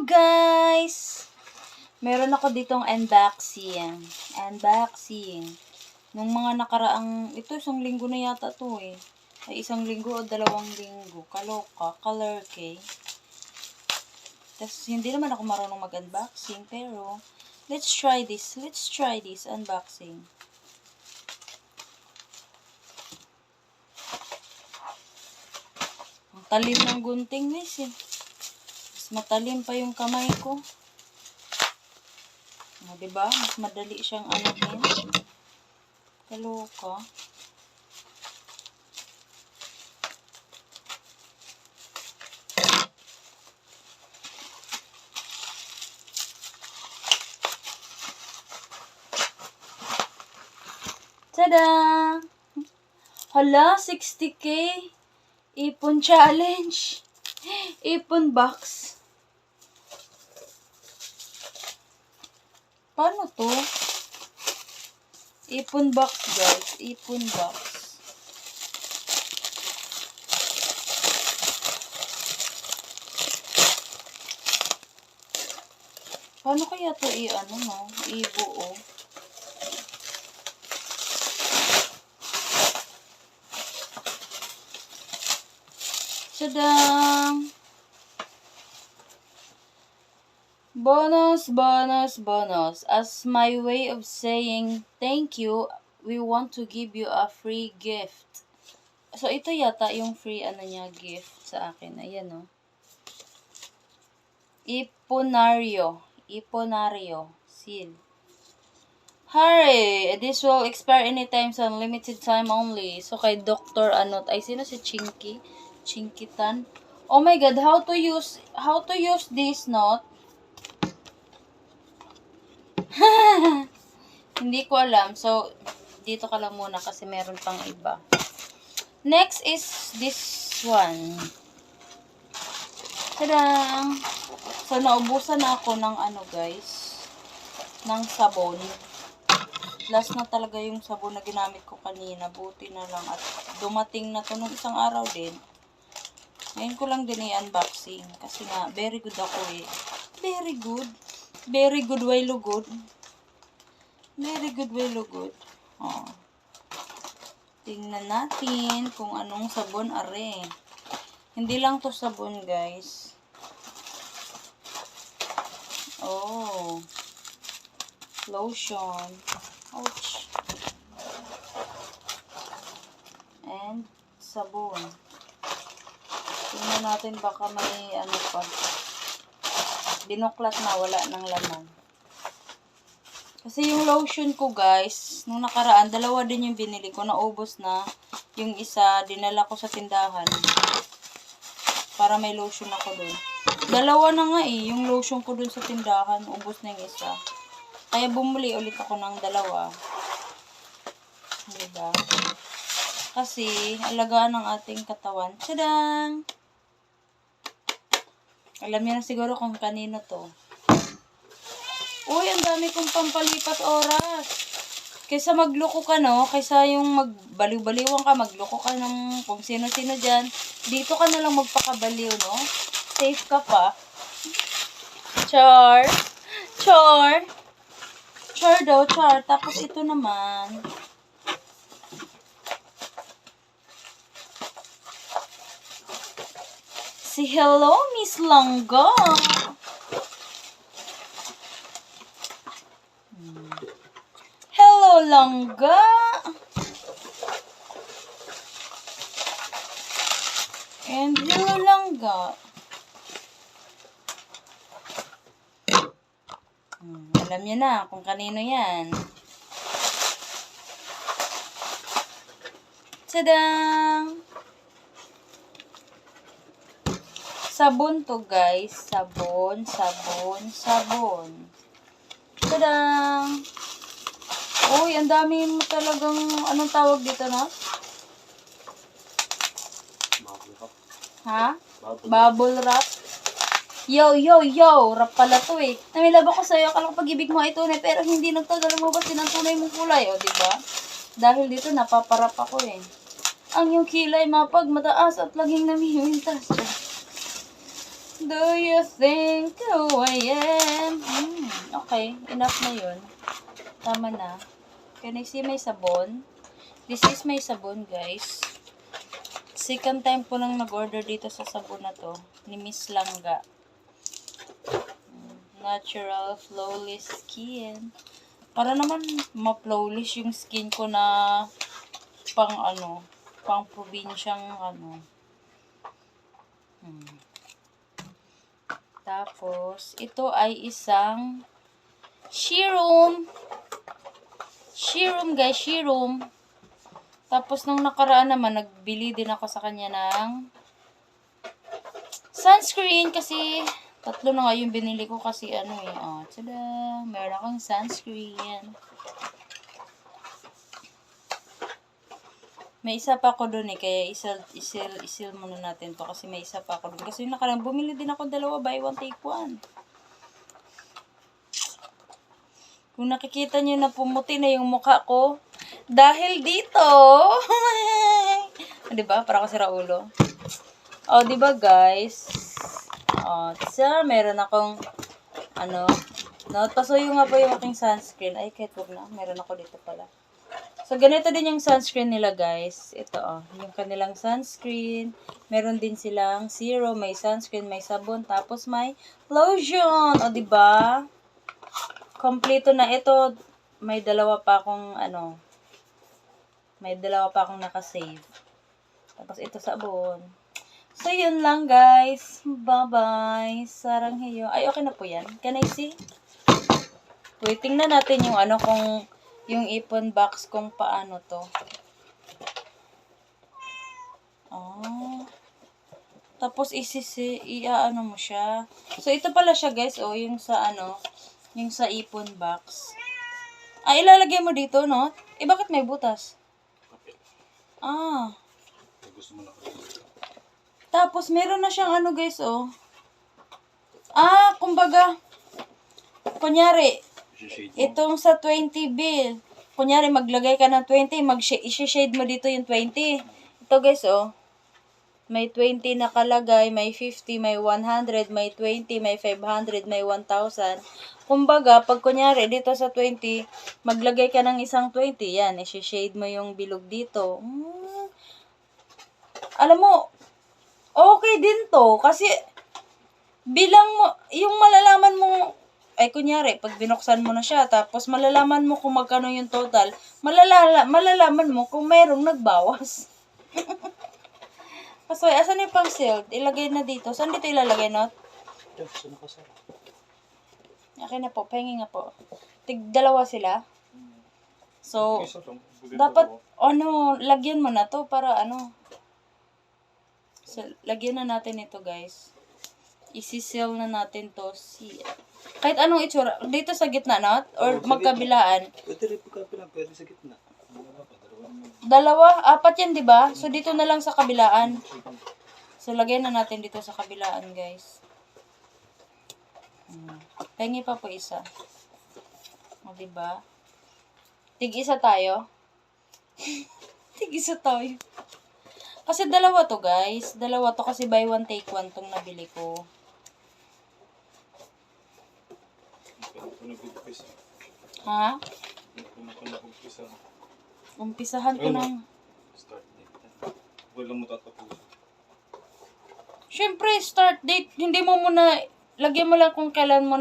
Hello guys! Meron ako ditong unboxing. Nung mga nakaraang, ito isang linggo na yata to eh. Ay isang linggo o 2 linggo. Kaloka, color K. Tapos hindi naman ako marunong mag-unboxing, pero let's try this unboxing. Ang talim ng gunting guys eh. Matalim pa yung kamay ko. Diba? Mas madali siyang anuhin. Kaloka. Tada! Hala, 60k! Ipon challenge! Ipon box! Paano to? Ipon box guys. Ipon box. Paano kaya to ibuo? Tadang! Bonus. As my way of saying thank you, we want to give you a free gift. So, ito yata yung free gift sa akin. Ayan o. Iponario seal. Hurry! This will expire anytime sa limited time only. So, kay Dr. sino si Chinkitan? Oh my God, how to use this note? Hindi ko alam. So, dito ka lang muna kasi meron pang iba. Next is this one. Tadang! So, naubusan na ako ng guys. Ng sabon. Last na talaga yung sabon na ginamit ko kanina. Buti na lang. At dumating na to nung isang araw din. Ngayon ko lang din i-unboxing. Kasi nga, very good ako eh. Very good way lugod. Oh. Tingnan natin kung anong sabon are. Hindi lang to sabon, guys. Oh. Lotion. Ouch. And sabon. Tingnan natin baka may pa. Binuklat na, wala ng laman. Kasi yung lotion ko guys, nung nakaraan, 2 din yung binili ko. Naubos na. Yung isa, dinala ko sa tindahan. Para may lotion ako dun. 2 na nga eh, yung lotion ko dun sa tindahan. Ubos na yung isa. Kaya bumuli ulit ako ng 2. Diba? Kasi, alagaan ng ating katawan. Tadang! Alam niyo na siguro kung kanino to. Uy, ang dami kong pampalipat oras. Kaysa magloko ka, no? Kaysa yung magbaliw-baliwan ka, magloko ka ng kung sino-sino dyan. Dito ka na lang magpakabaliw, no? Safe ka pa. Char daw. Tapos ito naman. Si Hello, Miss Langga. Hello, Langga. And hello, Langga. Alam niyo na kung kanino yan. Tadang! Sabon to guys. Sabon. Tadang! Uy, ang dami mo talagang, anong tawag dito, no? Ha? Bubble wrap? Yo! Wrap pala to eh. Namilab ako sa'yo, akala ko pag-ibig mo ay tunay, pero hindi nagtagal mo ba sinang tunay mong kulay, o diba? Dahil dito, napaparap ako eh. Ang iyong kilay mapagmataas at laging namimintas. Do you think who I am? Okay, enough na yun. Tama na. Can I see may sabon? This is may sabon, guys. Second time po nang nag-order dito sa sabon na to. Ni Miss Langga. Natural flawless skin. Para naman ma-flawless yung skin ko na pang probinsyang Tapos, ito ay isang serum. Serum, guys, serum. Tapos, nung nakaraan naman, nagbili din ako sa kanya ng sunscreen kasi 3 na nga yung binili ko kasi tada, meron akong sunscreen. May isa pa ako dun kaya isil muna natin to kasi may isa pa ako dun. Kasi yung nakarang bumili din ako 2, buy 1 take 1. Kung nakikita nyo na pumuti na yung mukha ko, dahil dito. Diba? Para kasi Raulo. Diba guys? Meron akong pasuyo nga po yung aking sunscreen. Ay, kahit wag na. Meron ako dito pala. So, ganito din yung sunscreen nila, guys. Ito, yung kanilang sunscreen. Meron din silang serum, may sunscreen, may sabon, tapos may lotion. Diba? Kompleto na ito. May dalawa pa akong, nakasave. Tapos, ito sabon. So, yun lang, guys. Bye-bye. Sarang heyo. Ay, okay na po yan. Can I see? Wait, tingnan natin yung kung yung ipon box kung paano to. Tapos mo siya. So ito pala siya, guys, yung sa ipon box. Ilalagay mo dito, no? Bakit may butas? Gusto mo na ko. Tapos meron na siyang guys, kumbaga kunyari itong sa 20 bill. Kunyari, maglagay ka ng 20, i-shade mo dito yung 20. Ito, guys, may 20 nakalagay, may 50, may 100, may 20, may 500, may 1,000. Kumbaga, pag kunyari, dito sa 20, maglagay ka ng isang 20, yan, i-shade mo yung bilog dito. Alam mo, okay din to, kasi bilang mo, yung malalaman mo, kunyari, pag binuksan mo na siya, tapos malalaman mo kung magkano yung total, malalaman mo kung mayroong nagbawas. Kasi, asan yung pang sealed? Ilagay na dito. Saan dito ilalagay, not? Okay na po, pahingi nga po. Tig-2 sila. So, dapat, lagyan mo na to para So, lagyan na natin ito, guys. Isi-seal na natin to. Kahit anong itsura. Dito sa gitna, not? Or magkabilaan? Pwede sa gitna. 2, 4 yan, diba? So, dito na lang sa kabilaan. So, lagay na natin dito sa kabilaan, guys. Pengi pa po isa. Diba? Tig-isa tayo. Tig-isa tayo. Kasi 2 to, guys. 2 to kasi buy 1 take 1 tong nabili ko. Ha? Umpisahan ko ng... Start date. Wala mo tatapusin. Siyempre, start date. Hindi mo muna... Lagyan mo lang kung kailan mo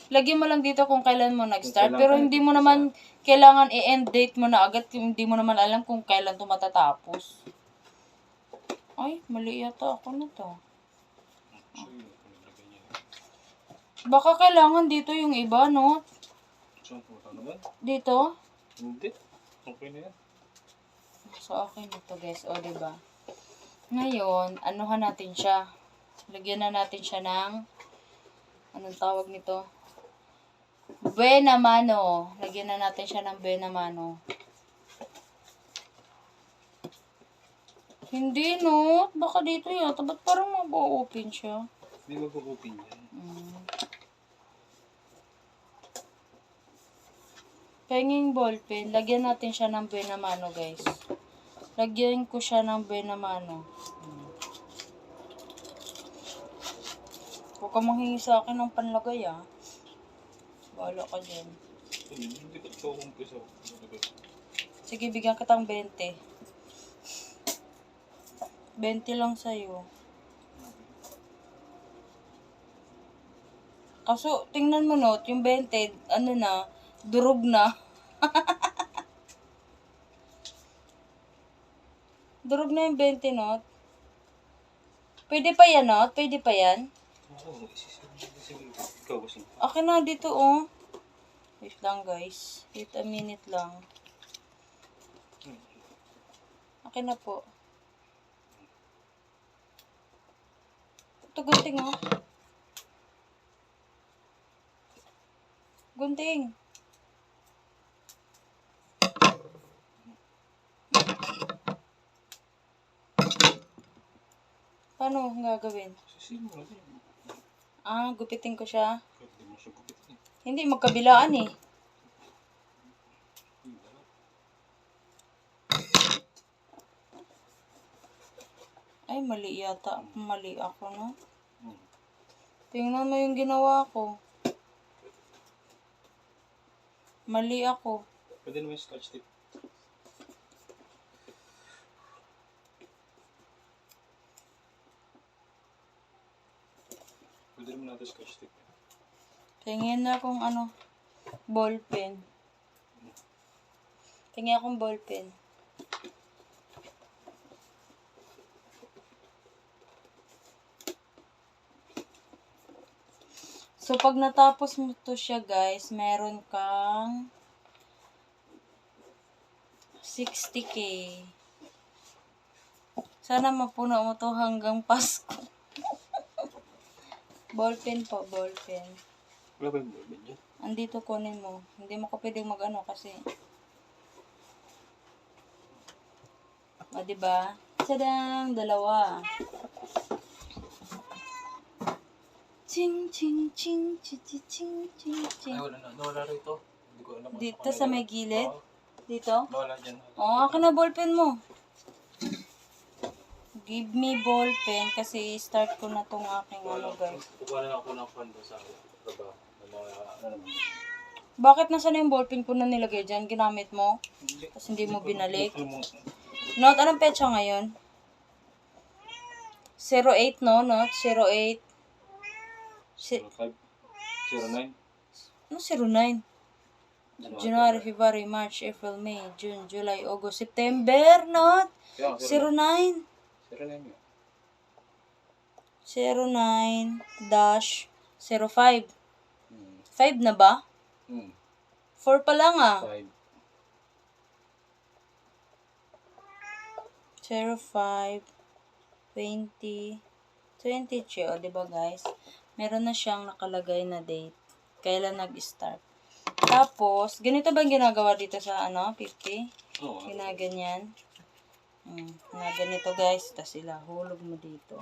lagyan mo lang dito kung kailan mo nag-start. Pero hindi mo naman kailangan i-end date mo na agad. Hindi mo naman alam kung kailan ito matatapos. Ay, mali yata ako na to. Baka kailangan dito yung iba, no? Dito? Hindi. Okay na yan. So, okay na to, guys. Diba? Ngayon, anuhan natin siya. Lagyan na natin siya ng anong tawag nito? Buena mano. Lagyan na natin siya ng buena mano. Hindi, no? Baka dito yata. Ba't parang mag-o-open siya? Hindi mag-o-open yan. Penging ballpen. Lagyan natin siya ng buena mano, guys. Lagyan ko siya ng buena mano. Huwag ka manghingi sa akin ng panlagay, ah. Bahala ka dyan. Hindi ko ito umpisa. Sige, bigyan kitang 20. 20 lang sa'yo. Kaso, tingnan mo, Not, yung 20, ano na, durog na. Durog na yung 20, Not. Pwede pa yan, Not? Pwede pa yan? Oo, isisigil. Ikaw kasi. Akin na dito, oh. Wait lang, guys. Wait a minute lang. Akin na po. Ito, gunting, oh. Gunting. Paano ang gagawin? Sisigil mo lang. Ah, gupitin ko siya. Hindi mo siya gupitin. Hindi, magkabilaan eh. Ay, mali yata. Mali ako, no? Tingnan mo yung ginawa ko. Mali ako. Pwede naman yung scotch tape. Pwede naman natin scotch tape. Tingin na akong ano, ballpen. Tingin akong ballpen. So, pag natapos mo to siya, guys, meron kang 60K. Sana mapuno mo to hanggang Pasko. Ballpen po, ballpen. Wala ba yung ballpen dyan? Andito kunin mo. Hindi mo ko pwedeng mag-ano kasi. O, diba? Tadang! Dalawa. Ching, ching, ching, ching, ching, ching, ching, ching. Ay, wala na. Nawala rito. Hindi ko alam. Dito sa may gilid? Dito? Nawala dyan. Oo, akin na ballpen mo. Give me ballpen kasi start ko na tong aking ano, guys. Kukuha na ako ng fund sa trabaho. Ng mga, ano naman. Bakit nasa na yung ballpen ko na nilagay dyan? Ginamit mo? Tapos hindi mo binalik? Not, anong petsa ngayon? 08, no? Not 08. 05? 09? Ano 09? January, February, March, April, May, June, July, August, September, not? 09. 09 yun. 09-05. 5 na ba? 4 pa lang ah. 5. 05, 20, 23. O, diba guys? Meron na siyang nakalagay na date. Kailan nag-start. Tapos, ganito ba ginagawa dito sa ano, 50? Oo. Ginaganyan. Ganito guys. Tapos hulog mo dito.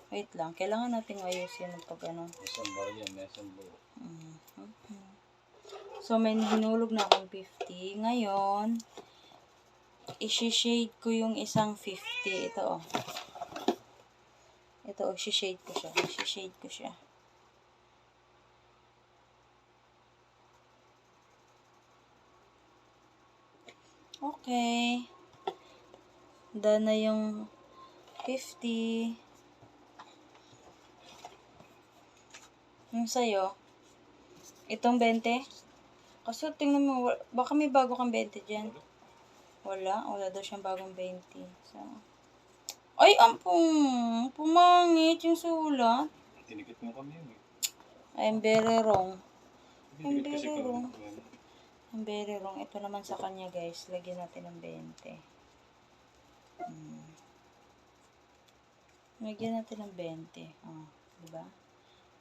Wait lang. Kailangan natin ayusin ang pag ano. Isang bar yan. Isang buo. So, may hinulog na akong 50. Ngayon, isi-shade ko yung isang 50. Ito, oh. Ito, oh, isi-shade ko siya. Isi-shade ko siya. Okay. Done na yung 50. Yung sa'yo, itong 20. Kasi tingnan mo, baka may bago kang 20 dyan. Wala. Wala daw siyang bagong 20. So, ay, ampung. Pumangit yung sulat. Tinikit mo kami yun eh. I'm very wrong. I'm Tinikit kasi very kami. wrong. I'm very wrong. Ito naman sa kanya, guys. Lagyan natin ng 20. Lagyan natin ng 20. Oh, diba?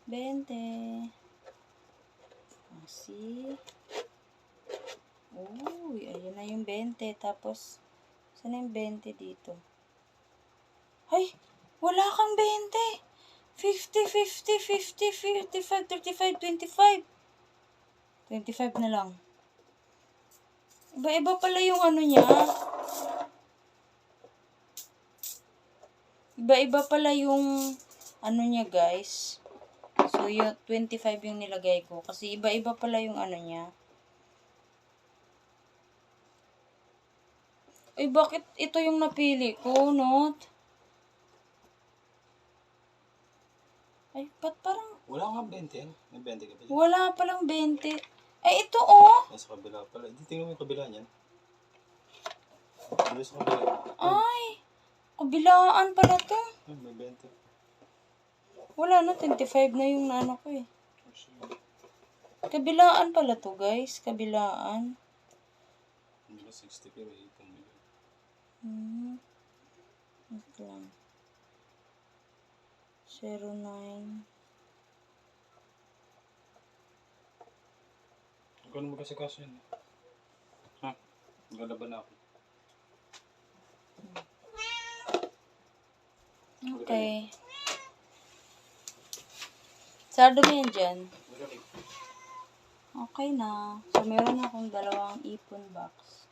20. Oh, see? Uy, ayun na yung 20. Tapos, saan na yung 20 dito? Ay, wala kang 20. 50, 50, 50, 55, 35, 25. 25 na lang. Iba-iba pala yung ano niya. Iba-iba pala yung ano niya, guys. So, yung 25 yung nilagay ko. Kasi iba-iba pala yung ano niya. Ay, bakit ito yung napili ko, not? Ay, ba't parang Wala nga 20 yan. May 20 ka ba dyan? wala palang 20? Ay, ito oh! Nasa kabila pala. Hindi, tingnan mo yung kabila niyan. Ano sa kabila? Ay, kabilaan pala to. Ay, may 20. Wala na, 25 na yung ano ko eh. Kabilaan pala to, guys. Kabilaan. Hindi ba 60 ka? May 8 million. Wait lang. 09. Huwag ka na magkasikaso yan. Ha? Maglalaban na ako. Okay. Sardo mo yan dyan. Magaling. Okay na. So, meron akong dalawang ipon box.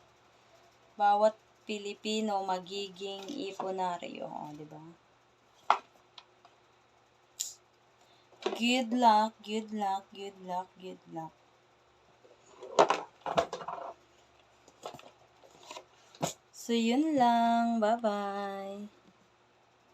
Bawat Pilipino magiging iponaryo. O, diba? Good luck, good luck, good luck, good luck. So, yun lang. Bye-bye.